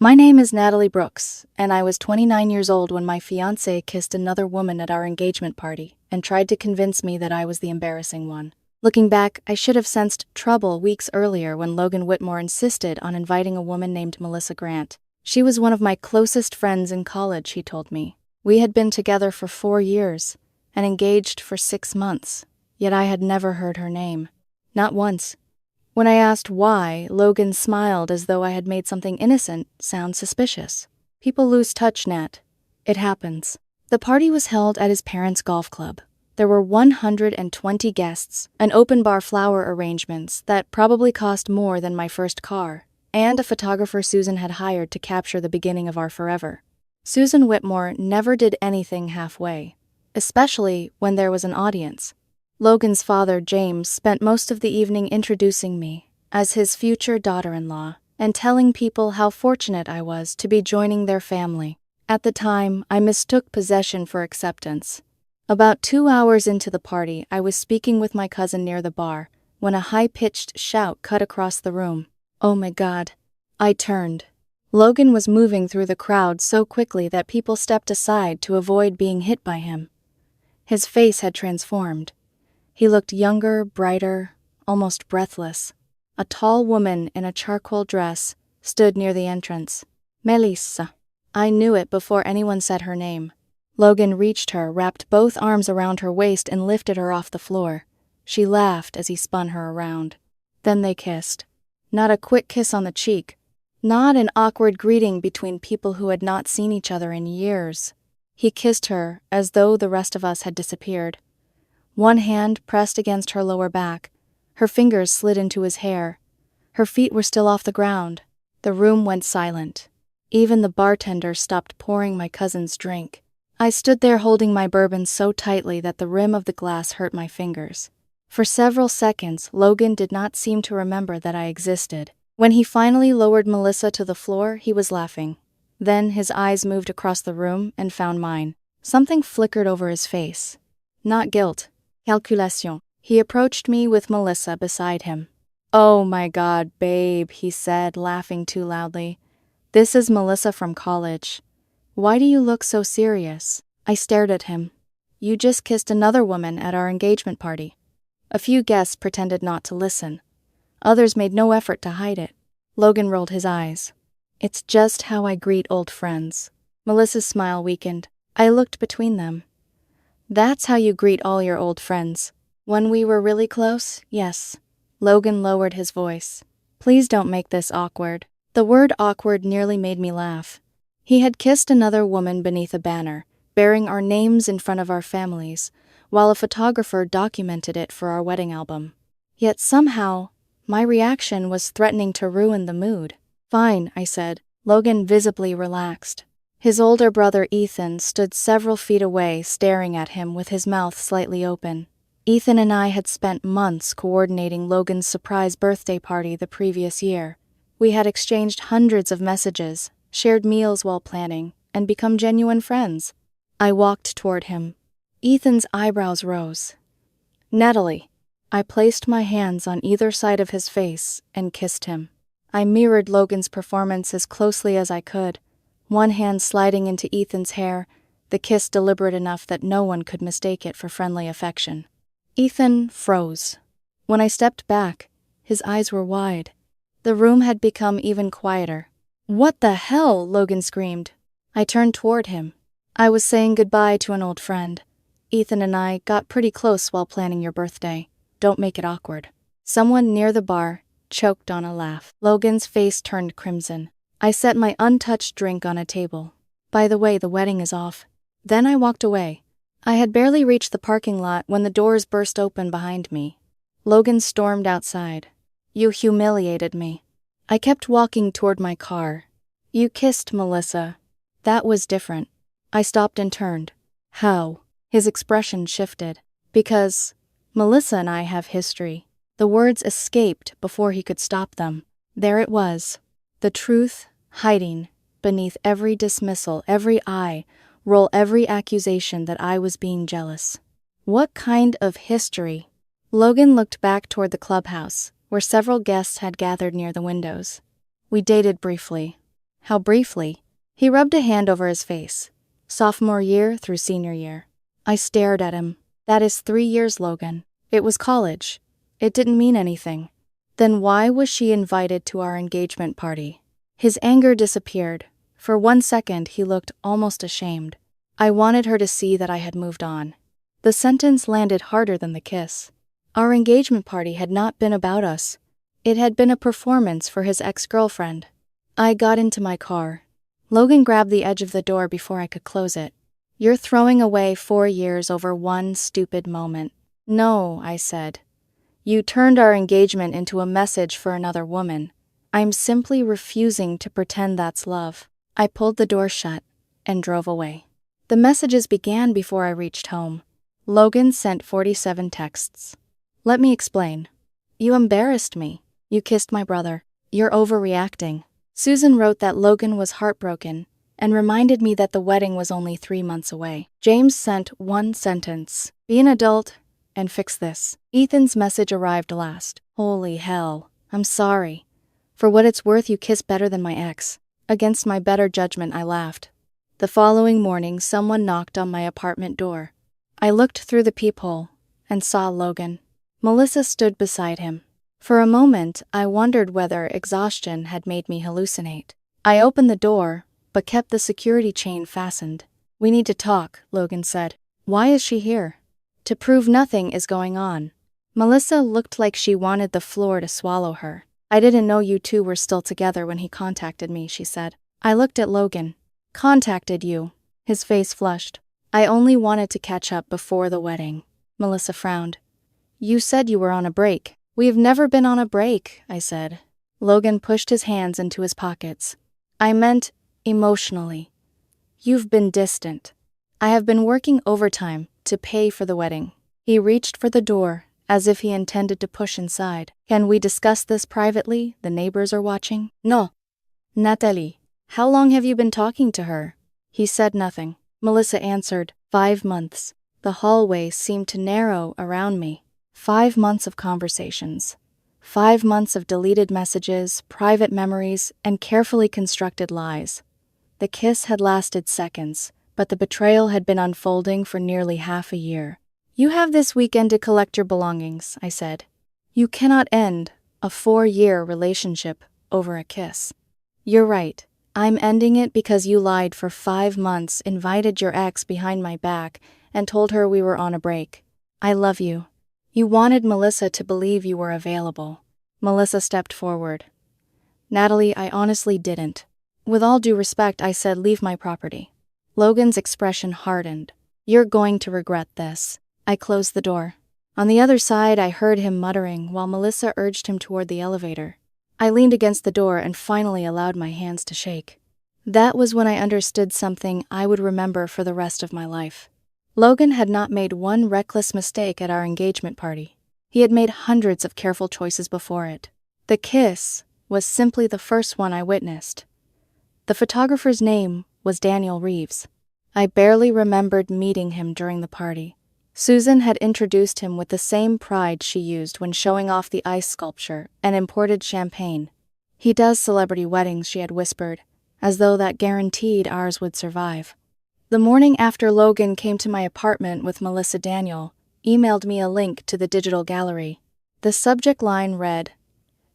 My name is Natalie Brooks, and I was 29 years old when my fiancé kissed another woman at our engagement party and tried to convince me that I was the embarrassing one. Looking back, I should have sensed trouble weeks earlier when Logan Whitmore insisted on inviting a woman named Melissa Grant. She was one of my closest friends in college, he told me. We had been together for 4 years and engaged for 6 months, yet I had never heard her name. Not once. When I asked why, Logan smiled as though I had made something innocent sound suspicious. People lose touch, Nat. It happens. The party was held at his parents' golf club. There were 120 guests, and open-bar flower arrangements that probably cost more than my first car, and a photographer Susan had hired to capture the beginning of our forever. Susan Whitmore never did anything halfway, especially when there was an audience. Logan's father, James, spent most of the evening introducing me as his future daughter-in-law and telling people how fortunate I was to be joining their family. At the time, I mistook possession for acceptance. About 2 hours into the party, I was speaking with my cousin near the bar when a high-pitched shout cut across the room. Oh my God. I turned. Logan was moving through the crowd so quickly that people stepped aside to avoid being hit by him. His face had transformed. He looked younger, brighter, almost breathless. A tall woman in a charcoal dress stood near the entrance. Melissa. I knew it before anyone said her name. Logan reached her, wrapped both arms around her waist, and lifted her off the floor. She laughed as he spun her around. Then they kissed. Not a quick kiss on the cheek. Not an awkward greeting between people who had not seen each other in years. He kissed her as though the rest of us had disappeared. One hand pressed against her lower back. Her fingers slid into his hair. Her feet were still off the ground. The room went silent. Even the bartender stopped pouring my cousin's drink. I stood there holding my bourbon so tightly that the rim of the glass hurt my fingers. For several seconds, Logan did not seem to remember that I existed. When he finally lowered Melissa to the floor, he was laughing. Then his eyes moved across the room and found mine. Something flickered over his face. Not guilt. Calculation. He approached me with Melissa beside him. Oh my God, babe, he said, laughing too loudly. This is Melissa from college. Why do you look so serious? I stared at him. You just kissed another woman at our engagement party. A few guests pretended not to listen. Others made no effort to hide it. Logan rolled his eyes. It's just how I greet old friends. Melissa's smile weakened. I looked between them. That's how you greet all your old friends. When we were really close, yes. Logan lowered his voice. Please don't make this awkward. The word awkward nearly made me laugh. He had kissed another woman beneath a banner, bearing our names in front of our families, while a photographer documented it for our wedding album. Yet somehow, my reaction was threatening to ruin the mood. Fine, I said. Logan visibly relaxed. His older brother Ethan stood several feet away, staring at him with his mouth slightly open. Ethan and I had spent months coordinating Logan's surprise birthday party the previous year. We had exchanged hundreds of messages, shared meals while planning, and become genuine friends. I walked toward him. Ethan's eyebrows rose. Natalie. I placed my hands on either side of his face and kissed him. I mirrored Logan's performance as closely as I could, one hand sliding into Ethan's hair, the kiss deliberate enough that no one could mistake it for friendly affection. Ethan froze. When I stepped back, his eyes were wide. The room had become even quieter. What the hell? Logan screamed. I turned toward him. I was saying goodbye to an old friend. Ethan and I got pretty close while planning your birthday. Don't make it awkward. Someone near the bar choked on a laugh. Logan's face turned crimson. I set my untouched drink on a table. By the way, the wedding is off. Then I walked away. I had barely reached the parking lot when the doors burst open behind me. Logan stormed outside. You humiliated me. I kept walking toward my car. You kissed Melissa. That was different. I stopped and turned. How? His expression shifted. Because Melissa and I have history. The words escaped before he could stop them. There it was. The truth hiding beneath every dismissal, every eye, roll every accusation that I was being jealous. What kind of history? Logan looked back toward the clubhouse, where several guests had gathered near the windows. We dated briefly. How briefly. He rubbed a hand over his face. Sophomore year through senior year. I stared at him. That is 3 years, Logan. It was college. It didn't mean anything. Then why was she invited to our engagement party? His anger disappeared. For 1 second, he looked almost ashamed. I wanted her to see that I had moved on. The sentence landed harder than the kiss. Our engagement party had not been about us. It had been a performance for his ex-girlfriend. I got into my car. Logan grabbed the edge of the door before I could close it. You're throwing away 4 years over one stupid moment. No, I said. You turned our engagement into a message for another woman. I'm simply refusing to pretend that's love. I pulled the door shut and drove away. The messages began before I reached home. Logan sent 47 texts. Let me explain. You embarrassed me. You kissed my brother. You're overreacting. Susan wrote that Logan was heartbroken and reminded me that the wedding was only 3 months away. James sent 1 sentence. Be an adult and fix this. Ethan's message arrived last. Holy hell. I'm sorry. For what it's worth, you kiss better than my ex. Against my better judgment, I laughed. The following morning, someone knocked on my apartment door. I looked through the peephole and saw Logan. Melissa stood beside him. For a moment, I wondered whether exhaustion had made me hallucinate. I opened the door, but kept the security chain fastened. We need to talk, Logan said. Why is she here? To prove nothing is going on. Melissa looked like she wanted the floor to swallow her. I didn't know you two were still together when he contacted me, she said. I looked at Logan. Contacted you. His face flushed. I only wanted to catch up before the wedding. Melissa frowned. You said you were on a break. We've never been on a break, I said. Logan pushed his hands into his pockets. I meant emotionally. You've been distant. I have been working overtime to pay for the wedding. He reached for the door, as if he intended to push inside. Can we discuss this privately? The neighbors are watching. No. Natalie, how long have you been talking to her? He said nothing. Melissa answered, 5 months. The hallway seemed to narrow around me. 5 months of conversations. 5 months of deleted messages, private memories, and carefully constructed lies. The kiss had lasted seconds, but the betrayal had been unfolding for nearly half a year. You have this weekend to collect your belongings, I said. You cannot end a 4-year relationship over a kiss. You're right. I'm ending it because you lied for 5 months, invited your ex behind my back, and told her we were on a break. I love you. You wanted Melissa to believe you were available. Melissa stepped forward. Natalie, I honestly didn't. With all due respect, I said, leave my property. Logan's expression hardened. You're going to regret this. I closed the door. On the other side, I heard him muttering while Melissa urged him toward the elevator. I leaned against the door and finally allowed my hands to shake. That was when I understood something I would remember for the rest of my life. Logan had not made one reckless mistake at our engagement party. He had made hundreds of careful choices before it. The kiss was simply the first one I witnessed. The photographer's name was Daniel Reeves. I barely remembered meeting him during the party. Susan had introduced him with the same pride she used when showing off the ice sculpture and imported champagne. He does celebrity weddings, she had whispered, as though that guaranteed ours would survive. The morning after Logan came to my apartment with Melissa, Daniel emailed me a link to the digital gallery. The subject line read,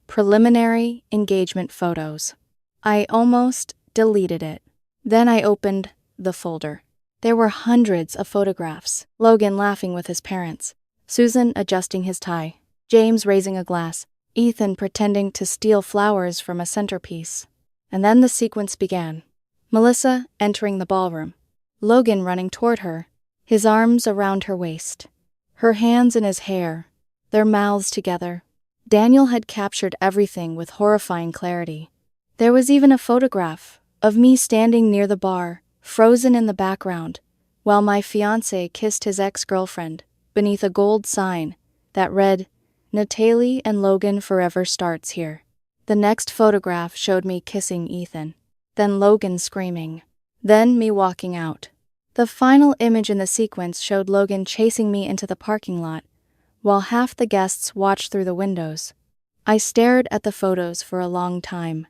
Preliminary Engagement Photos. I almost deleted it. Then I opened the folder. There were hundreds of photographs. Logan laughing with his parents, Susan adjusting his tie, James raising a glass, Ethan pretending to steal flowers from a centerpiece. And then the sequence began. Melissa entering the ballroom, Logan running toward her, his arms around her waist, her hands in his hair, their mouths together. Daniel had captured everything with horrifying clarity. There was even a photograph of me standing near the bar, frozen in the background, while my fiancé kissed his ex-girlfriend beneath a gold sign that read, Natalie and Logan forever starts here. The next photograph showed me kissing Ethan, then Logan screaming, then me walking out. The final image in the sequence showed Logan chasing me into the parking lot, while half the guests watched through the windows. I stared at the photos for a long time.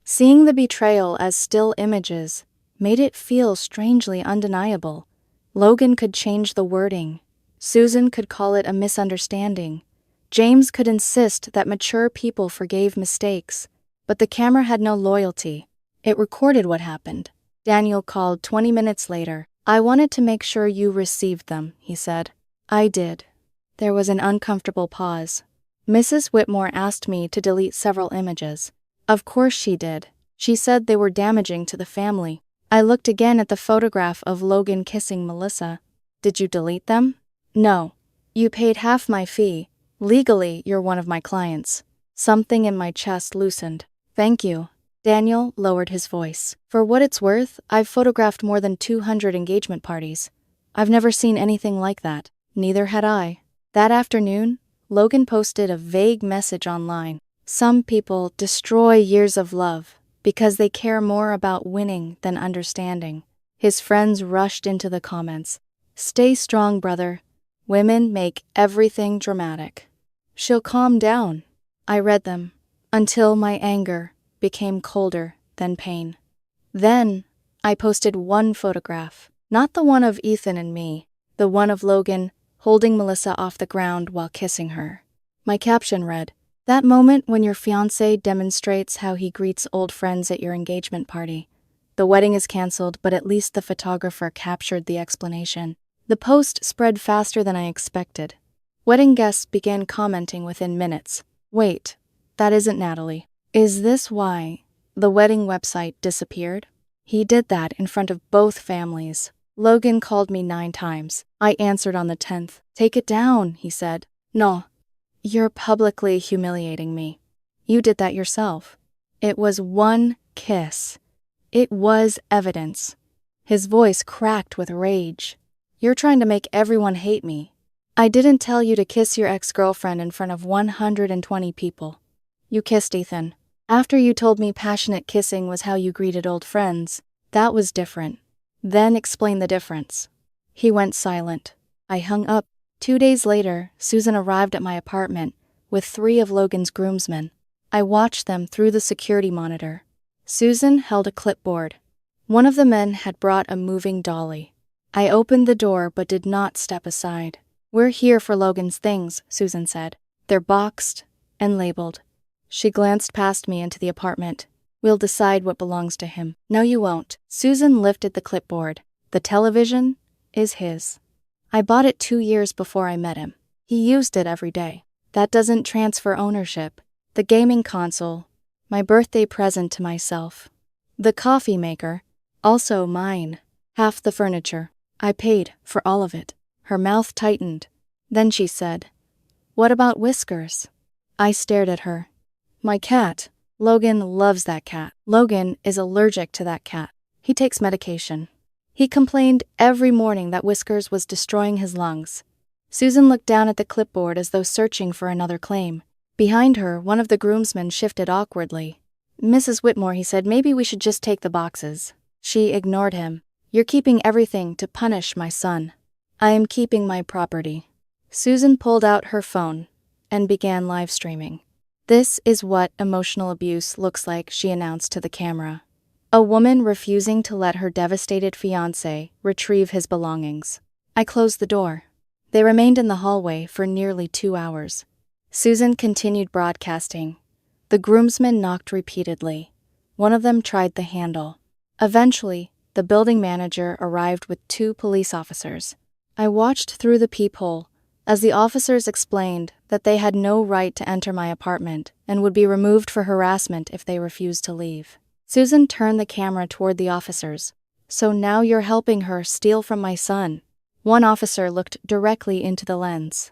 Seeing the betrayal as still images made it feel strangely undeniable. Logan could change the wording. Susan could call it a misunderstanding. James could insist that mature people forgave mistakes. But the camera had no loyalty. It recorded what happened. Daniel called 20 minutes later. "I wanted to make sure you received them," he said. "I did." There was an uncomfortable pause. Mrs. Whitmore asked me to delete several images. Of course she did. She said they were damaging to the family. I looked again at the photograph of Logan kissing Melissa. "Did you delete them?" "No. You paid half my fee. Legally, you're one of my clients." Something in my chest loosened. "Thank you." Daniel lowered his voice. "For what it's worth, I've photographed more than 200 engagement parties. I've never seen anything like that." Neither had I. That afternoon, Logan posted a vague message online. "Some people destroy years of love because they care more about winning than understanding." His friends rushed into the comments. "Stay strong, brother. Women make everything dramatic. She'll calm down." I read them until my anger became colder than pain. Then I posted one photograph, not the one of Ethan and me, the one of Logan holding Melissa off the ground while kissing her. My caption read, "That moment when your fiancé demonstrates how he greets old friends at your engagement party. The wedding is canceled, but at least the photographer captured the explanation." The post spread faster than I expected. Wedding guests began commenting within minutes. "Wait, that isn't Natalie. Is this why the wedding website disappeared?" He did that in front of both families. Logan called me 9 times. I answered on the 10th. "Take it down," he said. "No. You're publicly humiliating me. You did that yourself." It was one kiss. It was evidence. His voice cracked with rage. "You're trying to make everyone hate me. I didn't tell you to kiss your ex-girlfriend in front of 120 people. You kissed Ethan. After you told me passionate kissing was how you greeted old friends, that was different. Then explain the difference." He went silent. I hung up. 2 days later, Susan arrived at my apartment with 3 of Logan's groomsmen. I watched them through the security monitor. Susan held a clipboard. One of the men had brought a moving dolly. I opened the door but did not step aside. "We're here for Logan's things," Susan said. "They're boxed and labeled." She glanced past me into the apartment. "We'll decide what belongs to him." "No, you won't." Susan lifted the clipboard. "The television is his. I bought it 2 years before I met him. He used it every day. That doesn't transfer ownership. The gaming console, my birthday present to myself. The coffee maker, also mine. Half the furniture. I paid for all of it." Her mouth tightened. Then she said, "What about Whiskers?" I stared at her. "My cat. Logan loves that cat. Logan is allergic to that cat. He takes medication. He complained every morning that Whiskers was destroying his lungs." Susan looked down at the clipboard as though searching for another claim. Behind her, one of the groomsmen shifted awkwardly. "Mrs. Whitmore," he said, "maybe we should just take the boxes." She ignored him. "You're keeping everything to punish my son." "I am keeping my property." Susan pulled out her phone and began live streaming. "This is what emotional abuse looks like," she announced to the camera. A woman refusing to let her devastated fiancé retrieve his belongings. I closed the door. They remained in the hallway for nearly 2 hours. Susan continued broadcasting. The groomsmen knocked repeatedly. One of them tried the handle. Eventually, the building manager arrived with 2 police officers. I watched through the peephole as the officers explained that they had no right to enter my apartment and would be removed for harassment if they refused to leave. Susan turned the camera toward the officers. "So now you're helping her steal from my son." One officer looked directly into the lens.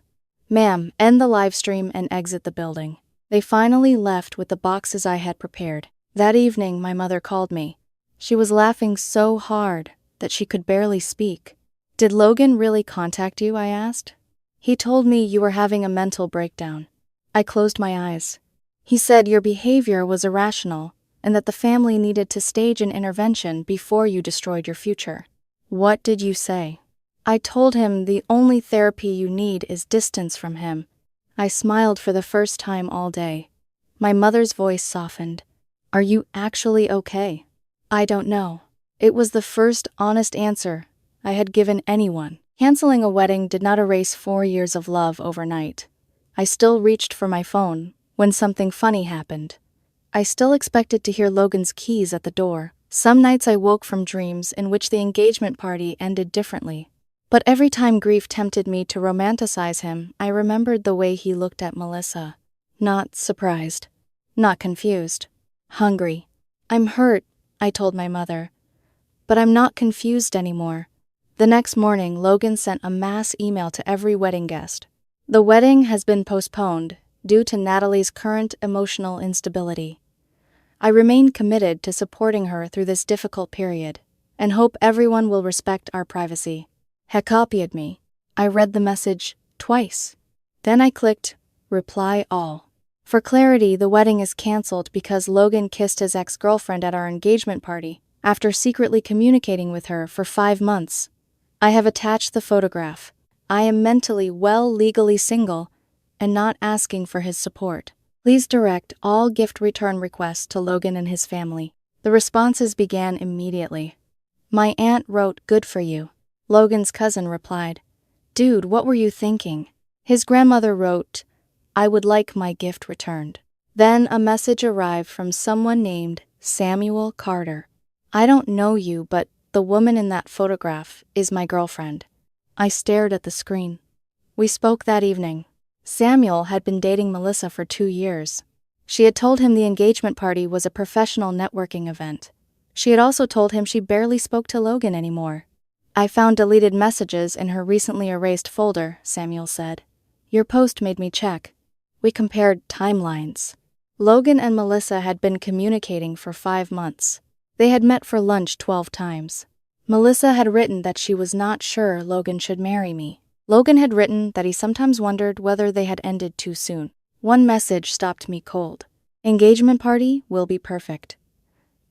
"Ma'am, end the live stream and exit the building." They finally left with the boxes I had prepared. That evening, my mother called me. She was laughing so hard that she could barely speak. "Did Logan really contact you?" I asked. "He told me you were having a mental breakdown." I closed my eyes. "He said your behavior was irrational and that the family needed to stage an intervention before you destroyed your future." "What did you say?" "I told him the only therapy you need is distance from him." I smiled for the first time all day. My mother's voice softened. Are you actually okay? I don't know. It was the first honest answer I had given anyone. Canceling a wedding did not erase 4 years of love overnight. I still reached for my phone when something funny happened. I still expected to hear Logan's keys at the door. Some nights I woke from dreams in which the engagement party ended differently. But every time grief tempted me to romanticize him, I remembered the way he looked at Melissa. Not surprised. Not confused. Hungry. I'm hurt, I told my mother. But I'm not confused anymore. The next morning, Logan sent a mass email to every wedding guest. The wedding has been postponed due to Natalie's current emotional instability. I remain committed to supporting her through this difficult period and hope everyone will respect our privacy. He copied me. I read the message twice. Then I clicked reply all. For clarity, the wedding is canceled because Logan kissed his ex-girlfriend at our engagement party after secretly communicating with her for 5 months. I have attached the photograph. I am mentally well, legally single, and not asking for his support. Please direct all gift return requests to Logan and his family. The responses began immediately. My aunt wrote, "Good for you." Logan's cousin replied, "Dude, what were you thinking?" His grandmother wrote, "I would like my gift returned." Then a message arrived from someone named Samuel Carter. I don't know you, but the woman in that photograph is my girlfriend. I stared at the screen. We spoke that evening. Samuel had been dating Melissa for 2 years. She had told him the engagement party was a professional networking event. She had also told him she barely spoke to Logan anymore. I found deleted messages in her recently erased folder, Samuel said. Your post made me check. We compared timelines. Logan and Melissa had been communicating for 5 months. They had met for lunch 12 times. Melissa had written that she was not sure Logan should marry me. Logan had written that he sometimes wondered whether they had ended too soon. One message stopped me cold. Engagement party will be perfect.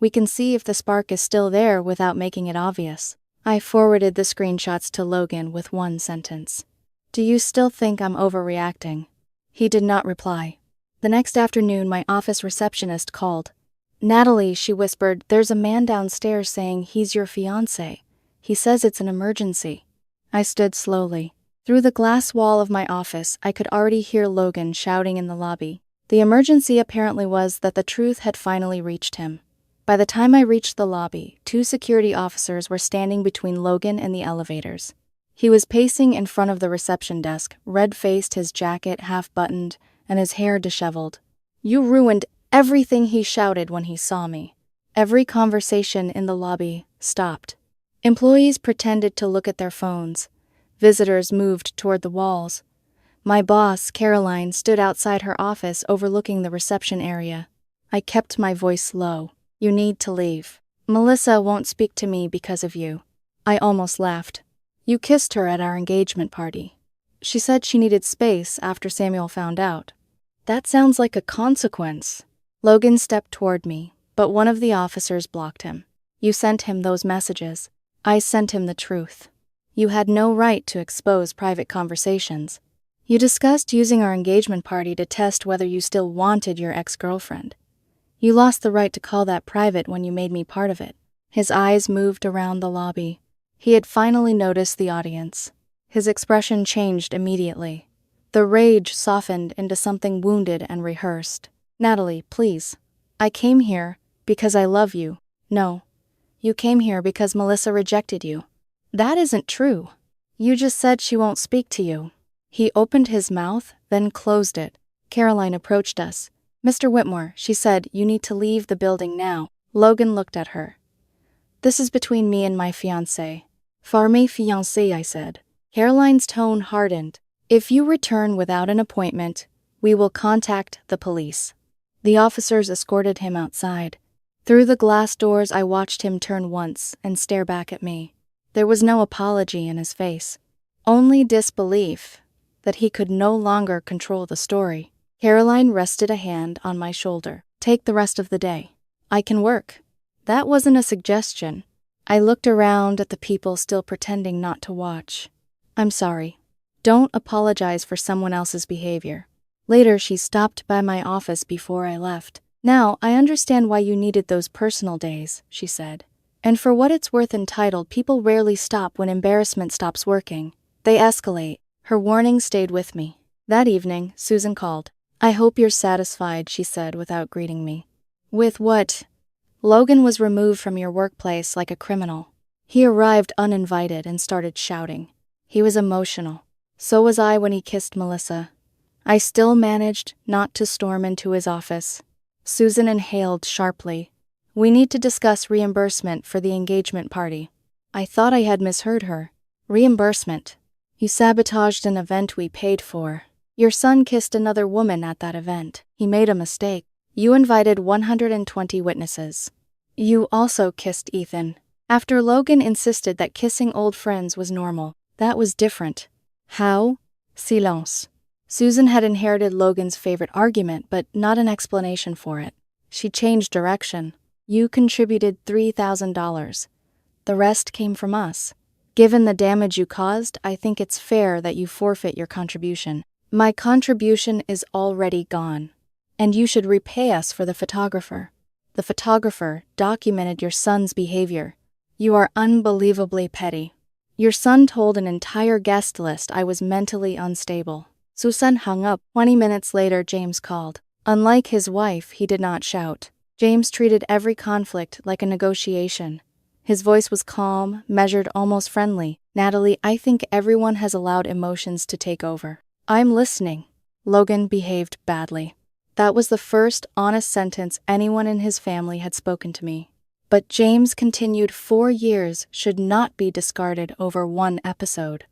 We can see if the spark is still there without making it obvious. I forwarded the screenshots to Logan with one sentence. Do you still think I'm overreacting? He did not reply. The next afternoon, my office receptionist called. Natalie, she whispered, there's a man downstairs saying he's your fiancé. He says it's an emergency. I stood slowly. Through the glass wall of my office, I could already hear Logan shouting in the lobby. The emergency apparently was that the truth had finally reached him. By the time I reached the lobby, 2 security officers were standing between Logan and the elevators. He was pacing in front of the reception desk, red-faced, his jacket half-buttoned, and his hair disheveled. You ruined everything, he shouted when he saw me. Every conversation in the lobby stopped. Employees pretended to look at their phones. Visitors moved toward the walls. My boss, Caroline, stood outside her office overlooking the reception area. I kept my voice low. You need to leave. Melissa won't speak to me because of you. I almost laughed. You kissed her at our engagement party. She said she needed space after Samuel found out. That sounds like a consequence. Logan stepped toward me, but one of the officers blocked him. You sent him those messages. I sent him the truth. You had no right to expose private conversations. You discussed using our engagement party to test whether you still wanted your ex-girlfriend. You lost the right to call that private when you made me part of it. His eyes moved around the lobby. He had finally noticed the audience. His expression changed immediately. The rage softened into something wounded and rehearsed. Natalie, please. I came here because I love you. No. You came here because Melissa rejected you. That isn't true. You just said she won't speak to you. He opened his mouth, then closed it. Caroline approached us. Mr. Whitmore, she said, you need to leave the building now. Logan looked at her. This is between me and my fiancé. For mes fiancés, I said. Caroline's tone hardened. If you return without an appointment, we will contact the police. The officers escorted him outside. Through the glass doors, I watched him turn once and stare back at me. There was no apology in his face, only disbelief that he could no longer control the story. Caroline rested a hand on my shoulder. Take the rest of the day. I can work. That wasn't a suggestion. I looked around at the people still pretending not to watch. I'm sorry. Don't apologize for someone else's behavior. Later, she stopped by my office before I left. Now, I understand why you needed those personal days, she said. And for what it's worth, entitled people rarely stop when embarrassment stops working. They escalate. Her warning stayed with me. That evening, Susan called. I hope you're satisfied, she said without greeting me. With what? Logan was removed from your workplace like a criminal. He arrived uninvited and started shouting. He was emotional. So was I when he kissed Melissa. I still managed not to storm into his office. Susan inhaled sharply. We need to discuss reimbursement for the engagement party. I thought I had misheard her. Reimbursement. You sabotaged an event we paid for. Your son kissed another woman at that event. He made a mistake. You invited 120 witnesses. You also kissed Ethan. After Logan insisted that kissing old friends was normal. That was different. How? Silence. Susan had inherited Logan's favorite argument, but not an explanation for it. She changed direction. You contributed $3,000. The rest came from us. Given the damage you caused, I think it's fair that you forfeit your contribution. My contribution is already gone. And you should repay us for the photographer. The photographer documented your son's behavior. You are unbelievably petty. Your son told an entire guest list I was mentally unstable. Susan hung up. 20 minutes later, James called. Unlike his wife, he did not shout. James treated every conflict like a negotiation. His voice was calm, measured, almost friendly. Natalie, I think everyone has allowed emotions to take over. I'm listening. Logan behaved badly. That was the first honest sentence anyone in his family had spoken to me. But James continued. 4 years should not be discarded over one episode.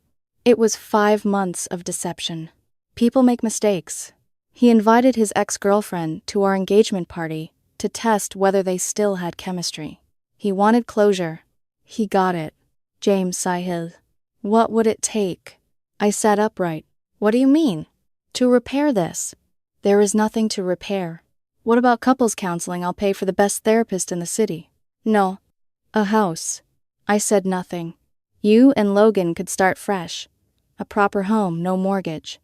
It was 5 months of deception. People make mistakes. He invited his ex-girlfriend to our engagement party to test whether they still had chemistry. He wanted closure. He got it. James sighed. What would it take? I sat upright. What do you mean? To repair this? There is nothing to repair. What about couples counseling? I'll pay for the best therapist in the city. No. A house. I said nothing. You and Logan could start fresh. A proper home, no mortgage.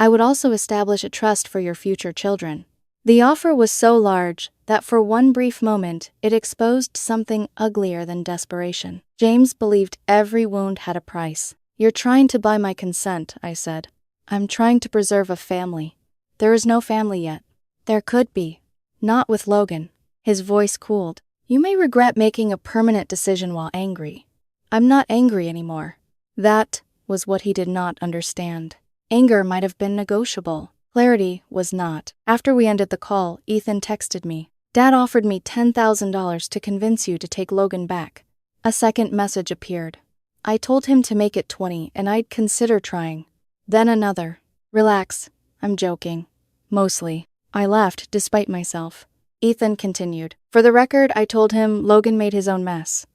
I would also establish a trust for your future children. The offer was so large that for one brief moment it exposed something uglier than desperation. James believed every wound had a price. You're trying to buy my consent, I said. I'm trying to preserve a family. There is no family yet. There could be. Not with Logan. His voice cooled. You may regret making a permanent decision while angry. I'm not angry anymore. That was what he did not understand. Anger might have been negotiable. Clarity was not. After we ended the call, Ethan texted me. Dad offered me $10,000 to convince you to take Logan back. A second message appeared. I told him to make it 20 and I'd consider trying. Then another. Relax. I'm joking. Mostly. I laughed despite myself. Ethan continued. For the record, I told him Logan made his own mess.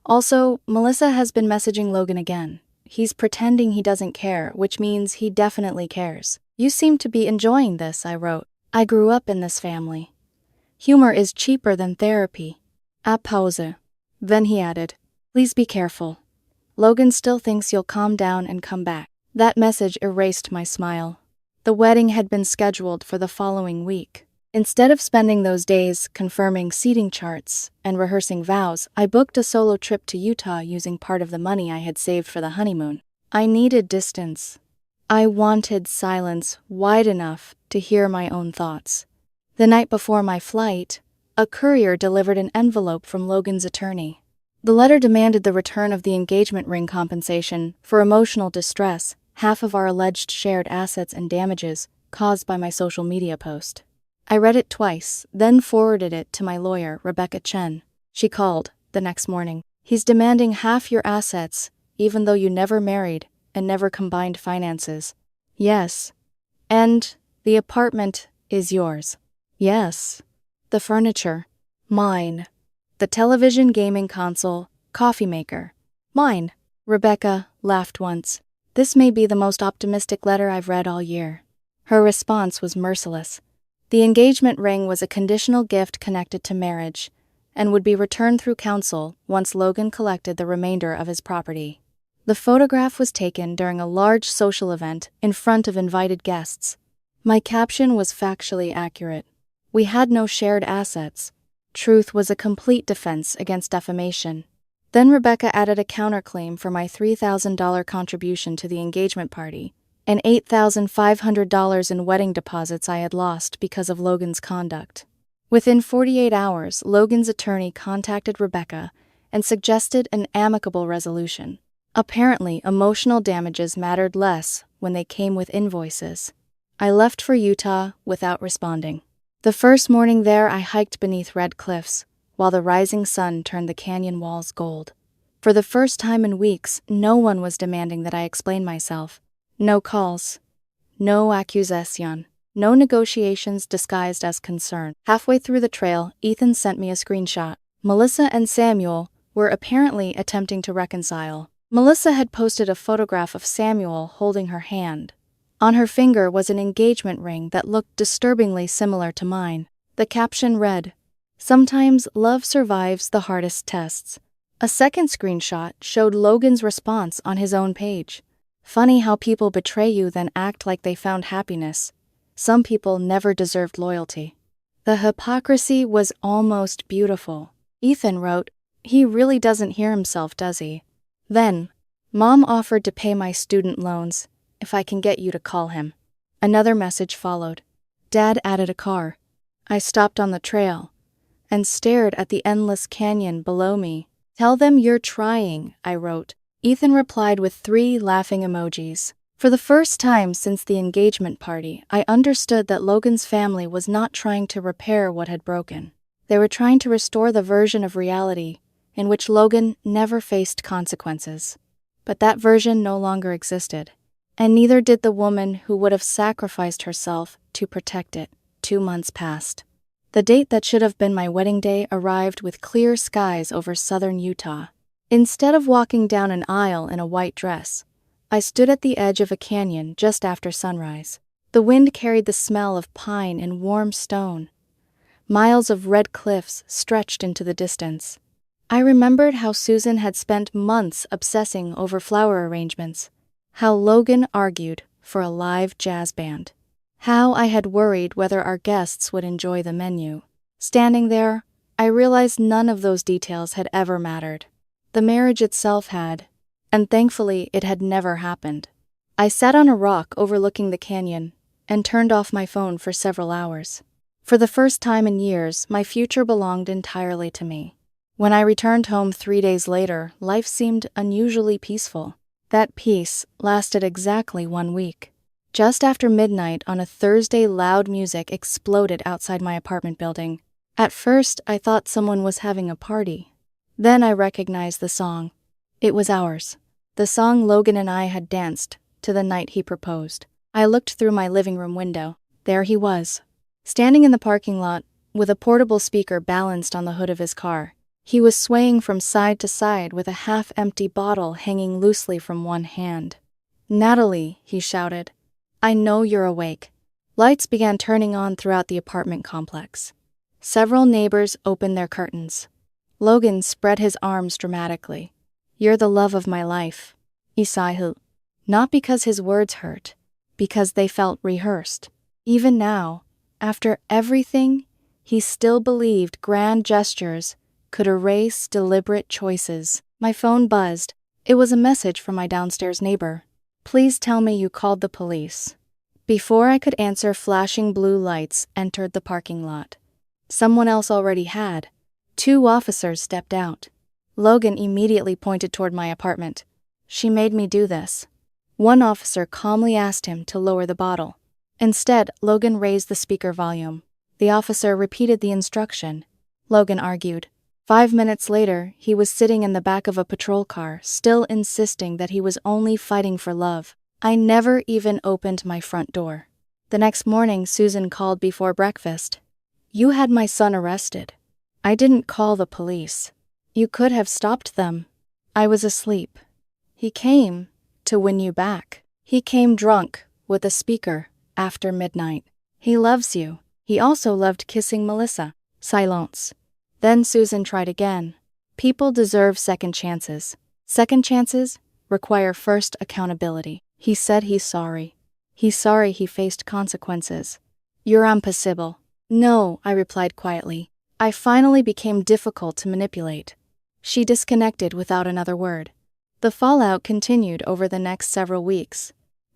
Also, Melissa has been messaging Logan again. He's pretending he doesn't care, which means he definitely cares. You seem to be enjoying this, I wrote. I grew up in this family. Humor is cheaper than therapy. A pause. Then he added, please be careful. Logan still thinks you'll calm down and come back. That message erased my smile. The wedding had been scheduled for the following week. Instead of spending those days confirming seating charts and rehearsing vows, I booked a solo trip to Utah using part of the money I had saved for the honeymoon. I needed distance. I wanted silence wide enough to hear my own thoughts. The night before my flight, a courier delivered an envelope from Logan's attorney. The letter demanded the return of the engagement ring compensation for emotional distress, half of our alleged shared assets and damages caused by my social media post. I read it twice, then forwarded it to my lawyer, Rebecca Chen. She called the next morning. He's demanding half your assets, even though you never married and never combined finances. Yes. And the apartment is yours. Yes. The furniture. Mine. The television, gaming console, coffee maker. Mine. Rebecca laughed once. This may be the most optimistic letter I've read all year. Her response was merciless. The engagement ring was a conditional gift connected to marriage and would be returned through counsel once Logan collected the remainder of his property. The photograph was taken during a large social event in front of invited guests. My caption was factually accurate. We had no shared assets. Truth was a complete defense against defamation. Then Rebecca added a counterclaim for my $3,000 contribution to the engagement party, and $8,500 in wedding deposits I had lost because of Logan's conduct. Within 48 hours, Logan's attorney contacted Rebecca and suggested an amicable resolution. Apparently, emotional damages mattered less when they came with invoices. I left for Utah without responding. The first morning there, I hiked beneath red cliffs, while the rising sun turned the canyon walls gold. For the first time in weeks, no one was demanding that I explain myself. No calls. No accusation. No negotiations disguised as concern. Halfway through the trail, Ethan sent me a screenshot. Melissa and Samuel were apparently attempting to reconcile. Melissa had posted a photograph of Samuel holding her hand. On her finger was an engagement ring that looked disturbingly similar to mine. The caption read, "Sometimes love survives the hardest tests." A second screenshot showed Logan's response on his own page. "Funny how people betray you then act like they found happiness. Some people never deserved loyalty." The hypocrisy was almost beautiful. Ethan wrote, "He really doesn't hear himself, does he?" Then, "Mom offered to pay my student loans if I can get you to call him." Another message followed. Dad added a car. I stopped on the trail and stared at the endless canyon below me. "Tell them you're trying," I wrote. Ethan replied with 3 laughing emojis. For the first time since the engagement party, I understood that Logan's family was not trying to repair what had broken. They were trying to restore the version of reality in which Logan never faced consequences. But that version no longer existed, and neither did the woman who would have sacrificed herself to protect it. 2 months passed. The date that should have been my wedding day arrived with clear skies over southern Utah. Instead of walking down an aisle in a white dress, I stood at the edge of a canyon just after sunrise. The wind carried the smell of pine and warm stone. Miles of red cliffs stretched into the distance. I remembered how Susan had spent months obsessing over flower arrangements, how Logan argued for a live jazz band, how I had worried whether our guests would enjoy the menu. Standing there, I realized none of those details had ever mattered. The marriage itself had, and thankfully it had never happened. I sat on a rock overlooking the canyon and turned off my phone for several hours. For the first time in years, my future belonged entirely to me. When I returned home 3 days later, life seemed unusually peaceful. That peace lasted exactly 1 week. Just after midnight on a Thursday, loud music exploded outside my apartment building. At first, I thought someone was having a party. Then I recognized the song. It was ours. The song Logan and I had danced to the night he proposed. I looked through my living room window. There he was, standing in the parking lot with a portable speaker balanced on the hood of his car. He was swaying from side to side with a half-empty bottle hanging loosely from one hand. "Natalie," he shouted, "I know you're awake." Lights began turning on throughout the apartment complex. Several neighbors opened their curtains. Logan spread his arms dramatically. "You're the love of my life, Isaiah." Not because his words hurt, because they felt rehearsed. Even now, after everything, he still believed grand gestures could erase deliberate choices. My phone buzzed. It was a message from my downstairs neighbor. "Please tell me you called the police." Before I could answer, flashing blue lights entered the parking lot. Someone else already had. 2 officers stepped out. Logan immediately pointed toward my apartment. "She made me do this." One officer calmly asked him to lower the bottle. Instead, Logan raised the speaker volume. The officer repeated the instruction. Logan argued. 5 minutes later, he was sitting in the back of a patrol car, still insisting that he was only fighting for love. I never even opened my front door. The next morning, Susan called before breakfast. "You had my son arrested." "I didn't call the police." "You could have stopped them." "I was asleep." "He came to win you back." "He came drunk with a speaker after midnight." "He loves you." "He also loved kissing Melissa." Silence. Then Susan tried again. "People deserve second chances. Second chances require first accountability." He said he's sorry. He's sorry he faced consequences. "You're impossible." No, I replied quietly. I finally became difficult to manipulate. She disconnected without another word. The fallout continued over the next several weeks.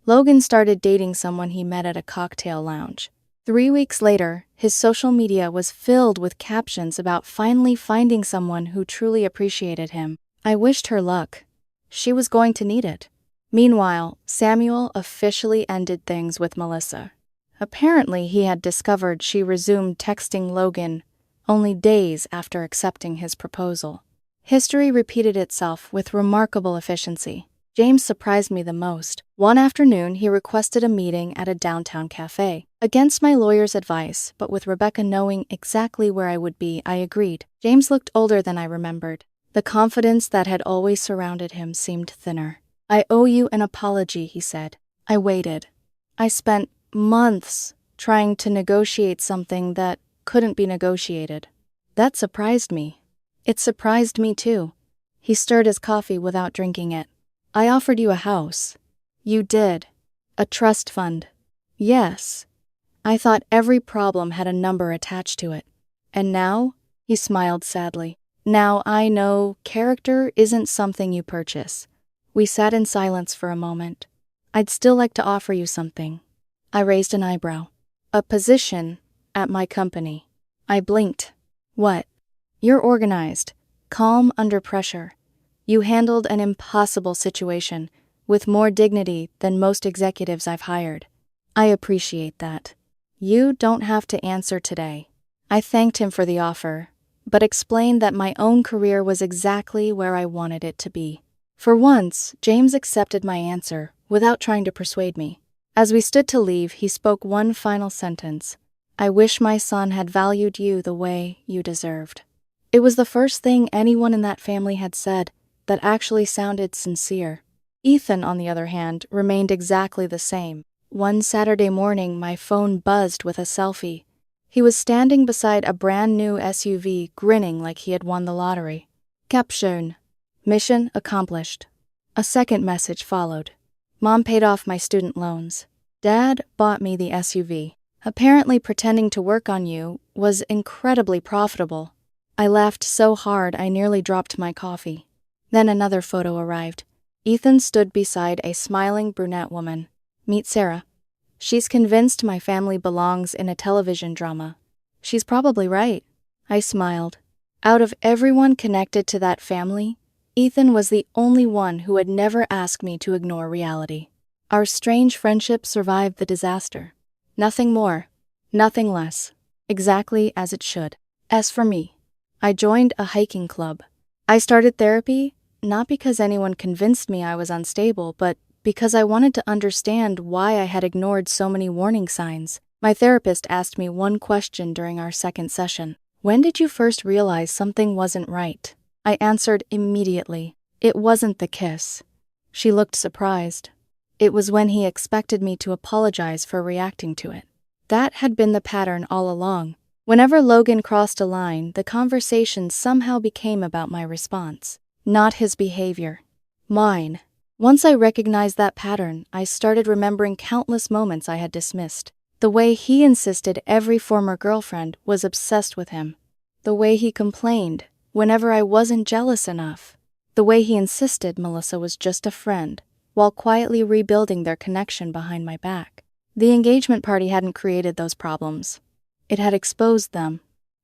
Logan started dating someone he met at a cocktail lounge. 3 weeks later, his social media was filled with captions about finally finding someone who truly appreciated him. I wished her luck. She was going to need it. Meanwhile, Samuel officially ended things with Melissa. Apparently, he had discovered she resumed texting Logan only days after accepting his proposal. History repeated itself with remarkable efficiency. James surprised me the most. One afternoon, he requested a meeting at a downtown cafe. Against my lawyer's advice, but with Rebecca knowing exactly where I would be, I agreed. James looked older than I remembered. The confidence that had always surrounded him seemed thinner. I owe you an apology, he said. I waited. I spent months trying to negotiate something that couldn't be negotiated. That surprised me. It surprised me too. He stirred his coffee without drinking it. I offered you a house. You did. A trust fund. Yes. I thought every problem had a number attached to it. And now? He smiled sadly. Now I know character isn't something you purchase. We sat in silence for a moment. I'd still like to offer you something. I raised an eyebrow. A position at my company. I blinked. What? You're organized, calm under pressure. You handled an impossible situation with more dignity than most executives I've hired. I appreciate that. You don't have to answer today. I thanked him for the offer, but explained that my own career was exactly where I wanted it to be. For once, James accepted my answer without trying to persuade me. As we stood to leave, he spoke one final sentence. I wish my son had valued you the way you deserved. It was the first thing anyone in that family had said that actually sounded sincere. Ethan, on the other hand, remained exactly the same. One Saturday morning, my phone buzzed with a selfie. He was standing beside a brand new SUV, grinning like he had won the lottery. Caption: Mission accomplished. A second message followed. Mom paid off my student loans. Dad bought me the SUV. Apparently pretending to work on you was incredibly profitable. I laughed so hard I nearly dropped my coffee. Then another photo arrived. Ethan stood beside a smiling brunette woman. Meet Sarah. She's convinced my family belongs in a television drama. She's probably right. I smiled. Out of everyone connected to that family, Ethan was the only one who had never asked me to ignore reality. Our strange friendship survived the disaster. Nothing more, nothing less, exactly as it should. As for me, I joined a hiking club. I started therapy, not because anyone convinced me I was unstable, but because I wanted to understand why I had ignored so many warning signs. My therapist asked me one question during our second session. When did you first realize something wasn't right? I answered immediately. It wasn't the kiss. She looked surprised. It was when he expected me to apologize for reacting to it. That had been the pattern all along. Whenever Logan crossed a line, the conversation somehow became about my response, not his behavior. Mine. Once I recognized that pattern, I started remembering countless moments I had dismissed. The way he insisted every former girlfriend was obsessed with him. The way he complained whenever I wasn't jealous enough. The way he insisted Melissa was just a friend, while quietly rebuilding their connection behind my back. The engagement party hadn't created those problems. It had exposed them.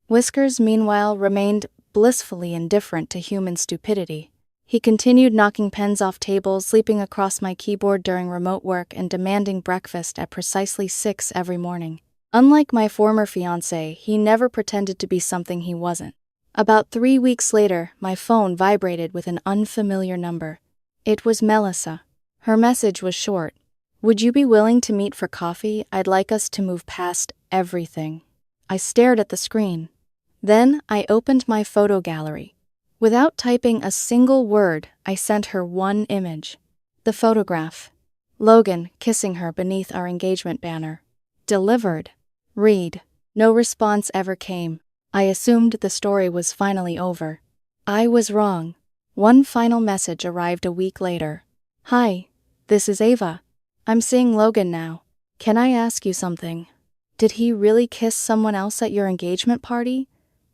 Whiskers, meanwhile, remained blissfully indifferent to human stupidity. He continued knocking pens off tables, sleeping across my keyboard during remote work, and demanding breakfast at precisely 6 every morning. Unlike my former fiancé, he never pretended to be something he wasn't. About 3 weeks later, my phone vibrated with an unfamiliar number. It was Melissa. Her message was short. Would you be willing to meet for coffee? I'd like us to move past everything. I stared at the screen. Then I opened my photo gallery. Without typing a single word, I sent her one image. The photograph. Logan kissing her beneath our engagement banner. Delivered. Read. No response ever came. I assumed the story was finally over. I was wrong. One final message arrived a week later. Hi, this is Ava. I'm seeing Logan now. Can I ask you something? Did he really kiss someone else at your engagement party?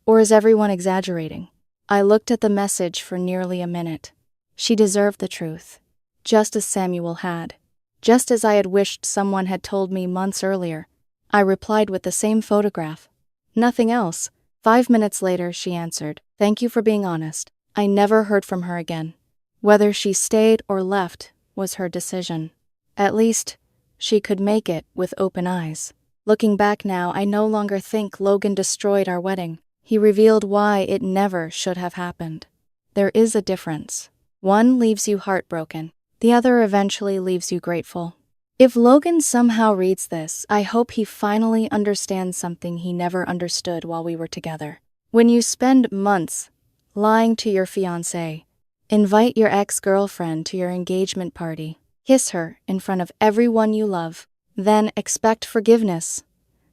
Or is everyone exaggerating? I looked at the message for nearly a minute. She deserved the truth, just as Samuel had. Just as I had wished someone had told me months earlier. I replied with the same photograph. Nothing else. 5 minutes later, she answered, "Thank you for being honest." I never heard from her again. Whether she stayed or left was her decision. At least, she could make it with open eyes. Looking back now, I no longer think Logan destroyed our wedding. He revealed why it never should have happened. There is a difference. One leaves you heartbroken. The other eventually leaves you grateful. If Logan somehow reads this, I hope he finally understands something he never understood while we were together. When you spend months lying to your fiancé, invite your ex-girlfriend to your engagement party, kiss her in front of everyone you love, then expect forgiveness,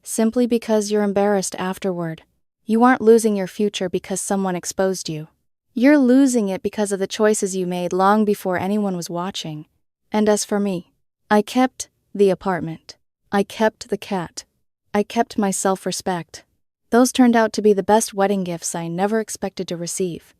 simply because you're embarrassed afterward, you aren't losing your future because someone exposed you. You're losing it because of the choices you made long before anyone was watching. And as for me, I kept the apartment. I kept the cat. I kept my self-respect. Those turned out to be the best wedding gifts I never expected to receive.